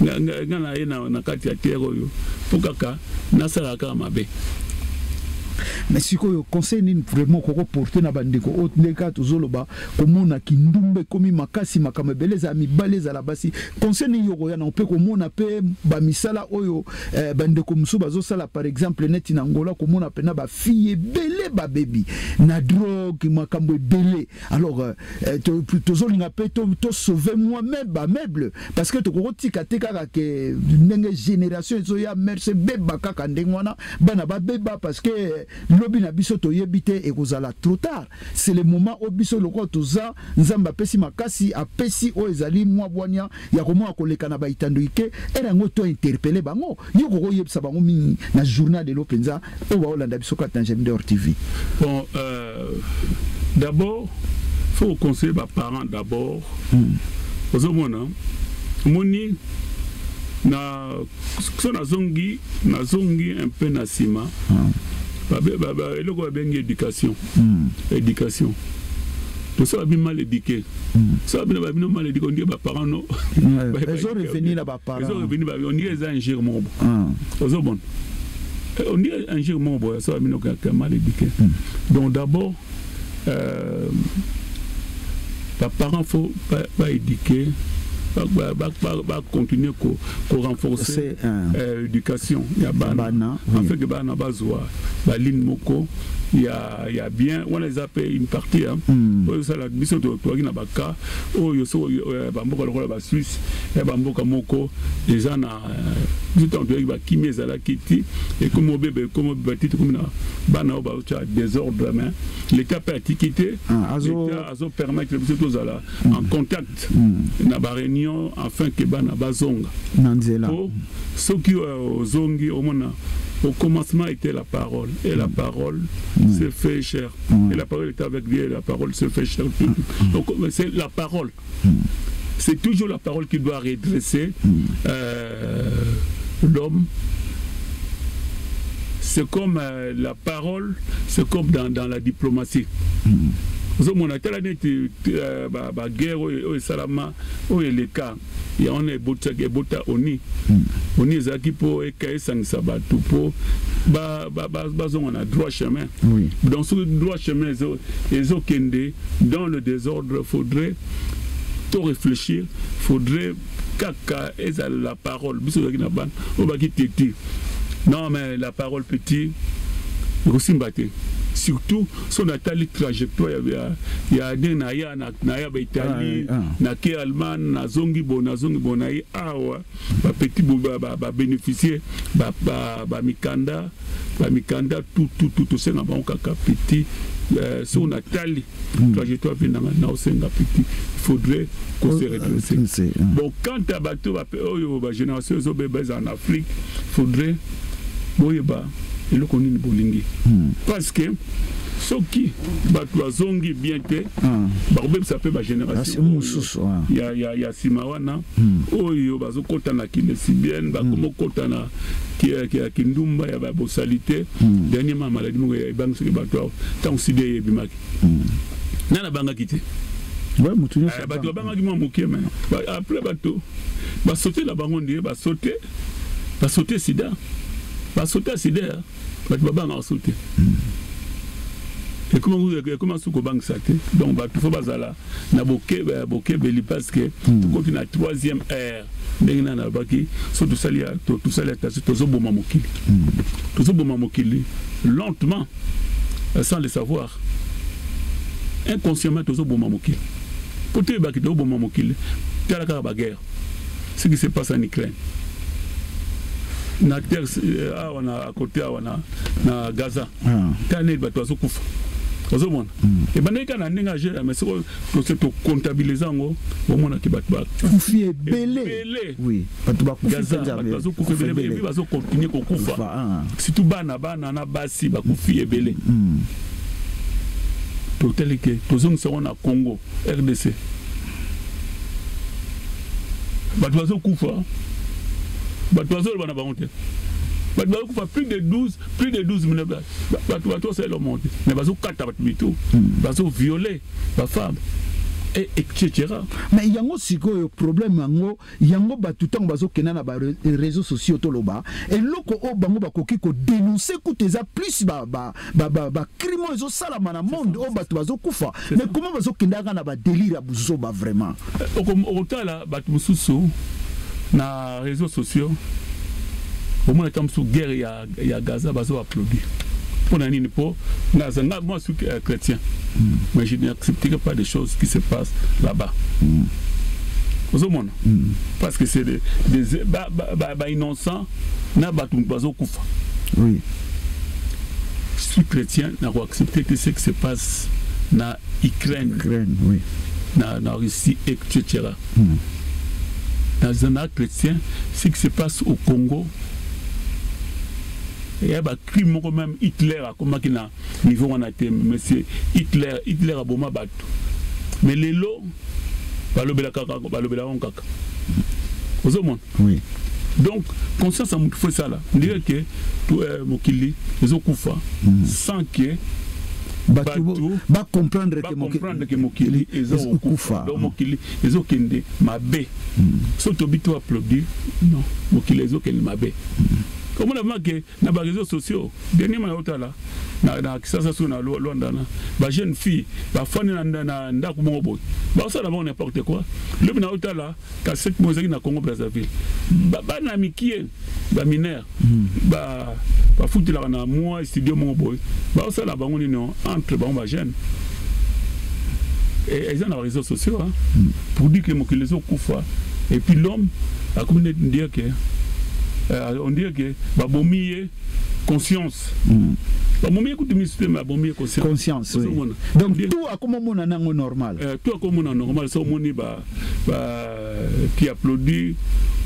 ngana ye na kati ya terre yo pokaka nasala ka mabe. Mais si vous conseil vraiment qu'on porte na bandeko autre neka tozoloba komona kindumbe komi makasi makamebeleza ami baleza la basi conseil ni yoko ya na pe komona pe ba misala oyo bandeko musu bazo sala par exemple net na Angola komona pe na ba fille belé ba baby na drogue makambo belé alors tozolinga pe to sauver moi-même ba meuble parce que to kotika teka ke ndenge génération ezo ya merci beba kaka ndengwana bana ba beba parce que lobi na biso to yebite e kozala trop tard c'est le moment au biso loko toza nzamba pesi makasi apesi o ezali mwa bwania ya komona koleka na baitando ike era ngoto interpeller bango yoko ko yebisa bango mingi na journal de l'Openza o ba olanda biso ka Tangémidor TV. Bon d'abord faut conseiller ba parents d'abord ozomona moni na sona zongi un peu na sima et le bien éducation éducation tout ça bien mal éduqué ça bien mal éduqué on dit bah parents non ils ont revenu là bas parents ils ont revenu on dit ils ont un germe bon on dit un germe bon ça bien mal éduqué donc d'abord les parents faut pas éduquer va continuer à renforcer l'éducation. Il y a en fait que bana bazwa baline moko il y a bien on les appelle une partie ça la mission de toi qui na baka oh yo so bamboka lokola ba Suisse et bamboka moko déjà na tout en deux ba kimeza la kiti et comme bébé comme petit comme na bana ba désordre mais l'état praticité azo permettre les tous à en contact na ba réunion afin que bana bazonga nanzela ceux qui zongi au mona au commencement était la parole et la parole se fait cher et la parole est avec Dieu et la parole se fait cher donc c'est la parole c'est toujours la parole qui doit redresser l'homme. C'est comme la parole, c'est comme dans la diplomatie. On a tellement de guerre au Salama, au Eleka, et on est bota oni. On est zaki pour ekaye sang sabatu pour on a droit chemin. Dans ce droit chemin, les okende dans le désordre, faudrait tout réfléchir, faudrait kaka eza la parole. Biso na ban, o baki teti. Non mais la parole petit, aussi mbaté. surtout son atali trajectoire il y a des naya ba Italie na ke Allemagne na zongi bona awa ba petit ba bénéficier ba mikanda tout ça na ba kaka petit son atali trajectoire na osenga petit il faudrait qu'on se redresse. Bon, quant à bateau ba génération zo bébés en Afrique, il faudrait boyeba et le connaît bolingi parce que ceux qui bateau zongi bien te ba bébé ça peut ba génération il y a simawana oyo bazo kota na kinesibienne ba komo kota na qui kindumba ya ba bosalité dernièrement maladie mo ya bang ce bateau tant sidé bimaki nana banga kité ouais mutunyo bateau banga ki mo moké mais après bateau ba sauter la bango ndie ba sauter sida ba sauter sida bateau banga sauter et comment sous banque ça donc bateau faut bazala na boké beli parce que tu continue la troisième ère ndengina na baki so tout salia to boma mokili lentement sans le savoir inconsciemment to boma mokili pote baki to boma mokili tala ka ba guerre ce qui se passe en Ukraine na terre à côté na Gaza tane bato zo kufa ozomona et bandeka na ndinga gère mais c'est to comptabiliser ngo bomona ki bato ba kufi belé oui bato ba Gaza bato zo kufa belé et bazo continuer ko kufa surtout bana na basi ba kufi belé to tel que tozong se na Congo RDC bato zo kufa bato zo bana ba honte plus de 12 minutes bateau c'est le monde mais bateau 4 bateau bateau violer la femme et etc. mais yango siko problème yango batu tant bazo kena na ba réseaux sociaux toloba et loko o bango bakoki ko dénoncer kuteza plus ba crime ezo sala na monde o batu bazo kufa mais comment bazo kenda na ba délire buzo ba vraiment au tala batu mususu na réseaux sociaux au moins comme sous guerre il y a Gaza bazo applaudir pour nani pour moi je suis chrétien mais je n'accepterai pas des choses qui se passent là-bas au monde parce que c'est des innocents na batu bazo kufa oui je suis chrétien n'a pas accepté que ce qui se passe na Ukraine oui na Russie etc. Dans un acte chrétien ce qui se passe au Congo. Il y a des crimes même Hitler a comme qui na niveau on a été mais c'est Hitler a boma battu mais les lots balobela on kaka aux hommes oui donc conscience à faut ça là on dirait que tout mokili les okufa sans que bateau va comprendre que mokili les okufa donc mokili les okende mabe surtout bito applaudir non mokili les okende mabe. Comme on a vu que dans les réseaux sociaux, dernièrement, na kisasa sous na Londres, ba jeune fille, ba fani na ndaku mongo, ba ça d'abord n'importe quoi. Le na hôtel ka 7 mois na Congo Brazzaville. Ba na mikie, ba mineur, ba foutu la na moi studio mongo, ba ça la bango ni entre ba jeune. Et ils ont les réseaux sociaux pour dire que mon les kufa et puis l'homme a comme dire que on dirait que babomie conscience babomie écoute ministère babomie conscience oui. Donc tout a comme mon anango normal tout a comme mon normal ça moni qui applaudit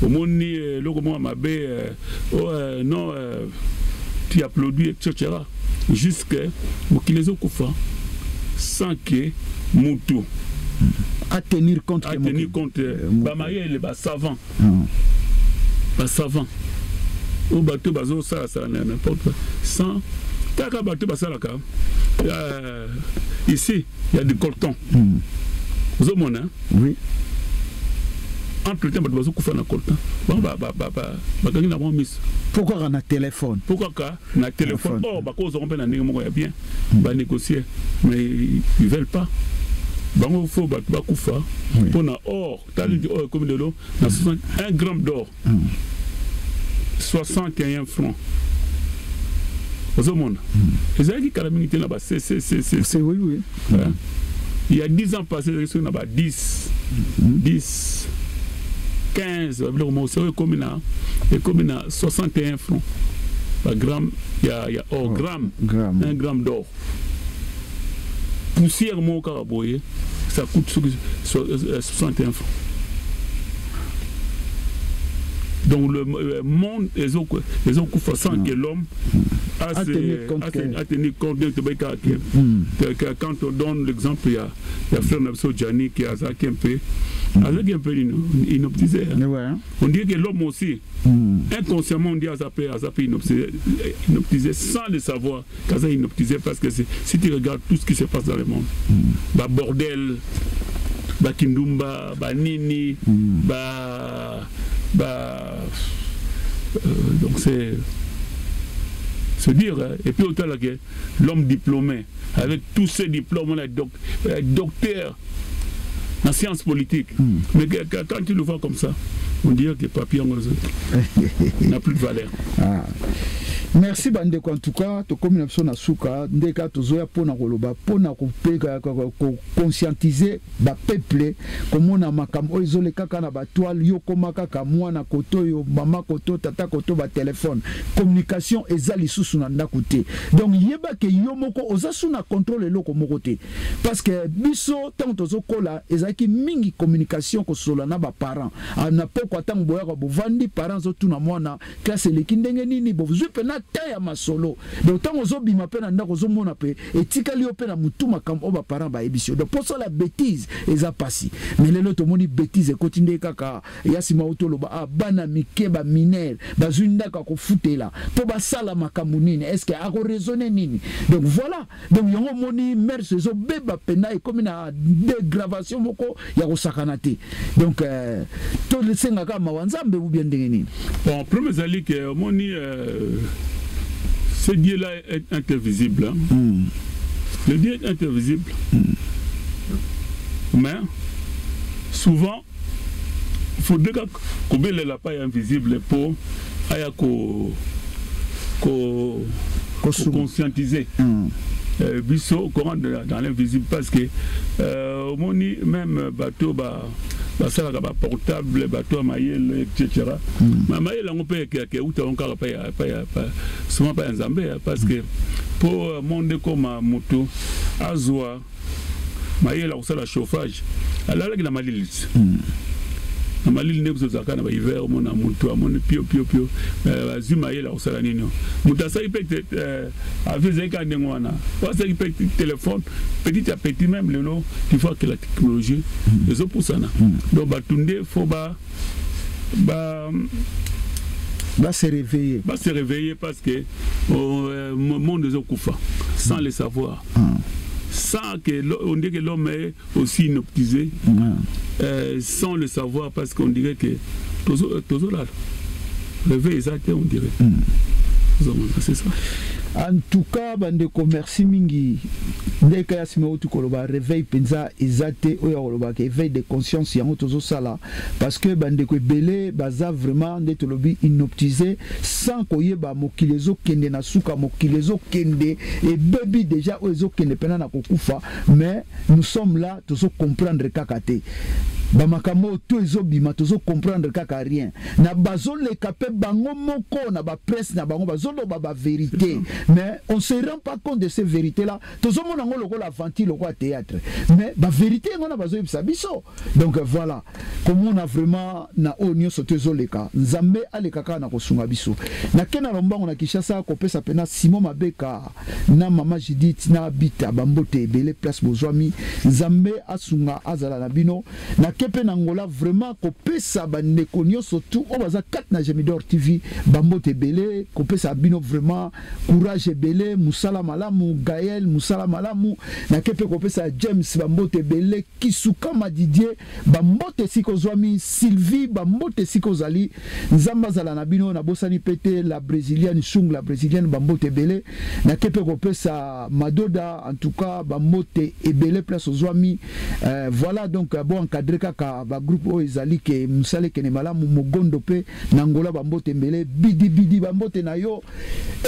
au moni le comment mabe non qui applaudit etc. jusqu'à qui les okufa sans que mutu à tenir compte ba maye les ba savant ba savant au bateau bazo ça n'importe quoi sans taka bateau basalaka ici il y a du coltan vous avez mon oui entre temps bazo kufa na coltan ba gangi na bon miss pourquoi on a téléphone na téléphone oh ba cause on peut na ndenge moko ya bien ba négocier mais ils veulent pas bango faut ba kufa pour na or tali or comme de l'eau na 1 gramme d'or 61 francs Au monde. Et ça qui calamité là-bas, c'est oui. Il y a 10 ans passés, il y a 10, 15, comme 61 francs par gramme, il y a or gramme, 1 gramme d'or. Poussière mon caraboye, ça coûte 61 francs. Donc le monde, les autres sans que l'homme a tenu compte de quand on donne l'exemple, il y a frère Nabso Djani qui a zaké un peu inoptisé. On dit que l'homme aussi, inconsciemment, on dit à zappé inoptisé sans le savoir qu'à ça inoptisé, parce que si tu regardes tout ce qui se passe dans le monde, bah bordel, bah kindumba, bah nini, donc c'est dire, hein. Et puis autant là que l'homme diplômé avec tous ces diplômes, on est docteur en sciences politiques, mais quand tu le vois comme ça, on dirait que le papier n'a plus de valeur. Merci bande en tout cas to comme na suka ndeka to zoya pona koloba pona ko conscientiser ba peuple comme na makambo izole kaka na ba toile yo koma kaka mwana koto yo mama koto tata koto ba téléphone communication ezali susu na ndakote donc yeba ke yo moko ozasu na contrôle loko moko te parce que biso tant tozo kola ezaki mingi communication ko sola na ba parents na poko tant boya ko bovandi parents zo tuna mwana classe lekindenge nini bo pena taya masolo donc tant ozo bima pena ndako zo mona pe etikali yo pena mutuma kam oba parents ba ebisio donc pour ça la bêtise eza passé mais lelo to moni bêtise ekotinde kaka yasima otoloba bana mikeba minere bazunda ka ko futela po ba sala makambu nini est-ce que a raisonner nini donc voilà donc yongo moni mère zo beba pena e comme na dégravation moko ya ko sakanate donc to le senga ka mawanzambe ou bien ndenge nini bon premier zali que moni ce Dieu-là est intervisible. Hein? Le Dieu est intervisible. Mais souvent, il faudrait que le lapin est invisible pour conscientiser. Bisso courant dans l'invisible parce que même bateau ça va portable bateau maïel etc. Mais maïel on peut que où on pas souvent pas en Zambie parce que pour monde comme moto azwa maïel on la chauffage alors que la malil na malili ne kuzozaka na ba hiver mona mutu amone pio azuma yela osala nini mutasa ipete avec ka ndengwana parce que ipete téléphone petit à petit même le lot il faut que la technologie les opusana donc batunde faut ba se réveiller parce que monde des okufa sans le savoir sans que on dirait que l'homme est aussi inoptisé sans le savoir parce qu'on dirait que toujours là réveil exact on dirait c'est ça. En tout cas, bande commerce mingi ndeka ya sima utu koloba réveil penza ezate oya koloba ke éveil de conscience yango tozo sala parce que bande ko belé baza vraiment nde tolobi inoptisé sans koyeba mokilezo kende na suka mokilezo kende et baby déjà ozo kende pena na kokufa mais nous sommes là tozo comprendre kakate bamakamo to ezobima tozo comprendre kaka rien na bazo le kapé bango moko na ba presse na bango bazo lo ba vérité mais on se rend pas compte de ces vérités là tozo mona ngolo ko la ventile ko théâtre mais ba vérité ngona bazo yebisa biso donc voilà comme on a vraiment na onyo sotezo leka nzambe aleka kaka na kosunga biso na kena lombango na Kishasa ko pesa pena Simon Mabeka na mama Judith na habita bambote belé place bozwami nzambe asunga azala na bino na kepe nangola vraiment ko pesa bande konyo surtout on baza 4 na Gemidor TV bambote belé ko pesa bino vraiment courage belé musala malamu Gaël musala malamu na kepe ko pesa James bambote belé Kisuka Didier bambote siko ozwami Sylvie bambote siko zali nzamba zala na bino na bosani pete la brésilienne Chung la brésilienne bambote belé na kepe kopesa madoda en tout cas bambote ebele place ozwami voilà donc bon encadré kaka ba groupe o ezali ke musale ke ne malamu mogondo pe na ngola bambote belé bidi bambote na yo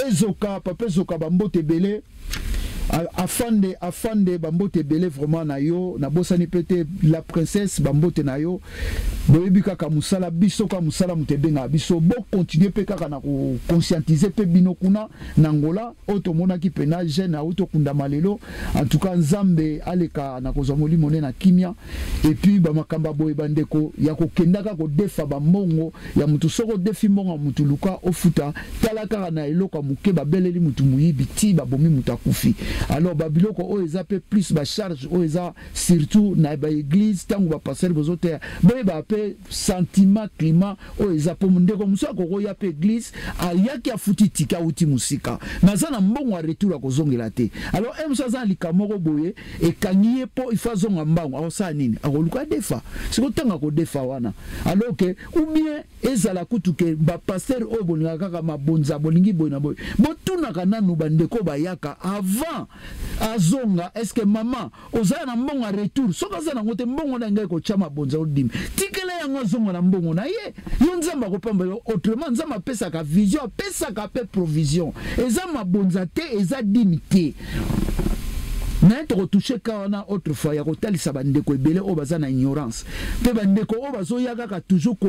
ezoka papa ezoka bambote belé afande bambote belé vraiment na yo na bosani pete la princesse bambote na yo boyebi kaka musala biso ka musala mutebenga biso bo continuer pe kaka na ko conscientiser pe bino kuna na ngola otomona ki pena jeune auto kunda malelo en tout cas nzambe aleka na kozamoli mone na kimia et puis ba makamba boye bandeko ya ko kendaka ko defa ba mbongo ya mutu soko defi mbongo mutu luka ofuta talaka na eloko muke ba beleli mutu muyibi ti ba bomi mutakufi. Alors babiloko o ezape plus ba charge o eza surtout na ba église tangu ba passer bozote boye ba pe sentiment climat o ezapo ndeko musako ko ya pe église ayaki afuti tika uti musika nazana mbongo a retour akozongela te. Alors emsaza likamoko boye e kangiye po ifazonga mbango aosa nini akoluka defa siko tanga ko defa wana alors que ou bien ezala kutuke ba pasteur o bolinga kaka mabonza bolingi boy na boy botuna kana no bandeko bayaka avant azonga est-ce que maman ozala na mbongo a retour soka za na ngote mbongo na ngai ko chama bonza odim tikele yanga zonga na mbongo na ye yo nzamba ko pamba autrement nzamba pesa ka vision pesa ka pe provision eza mabonza te eza dimité na to toucher kana autrefois ya kotalisa bandeko ebele o baza na ignorance pe bandeko o bazo yaka ka toujours ko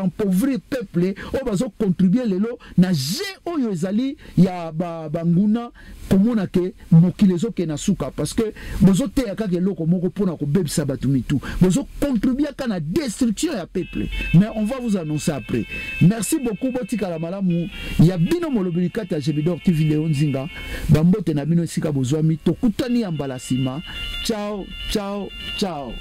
empauvrir peuple o bazo contribuer lelo na je oyo ezali ya banguna komona ke mokilezo ke na suka parce que bozo te ya kaka eloko moko pona ko bebisa batu mitu bozo contribuer kana destruction ya peuple mais on va vous annoncer après. Merci beaucoup botika la malamu ya bino molobilikata ya Gemidor TV Léon Nzinga bambote na bino sika bozwami tokutani ya mbalasima. Ciao ciao ciao.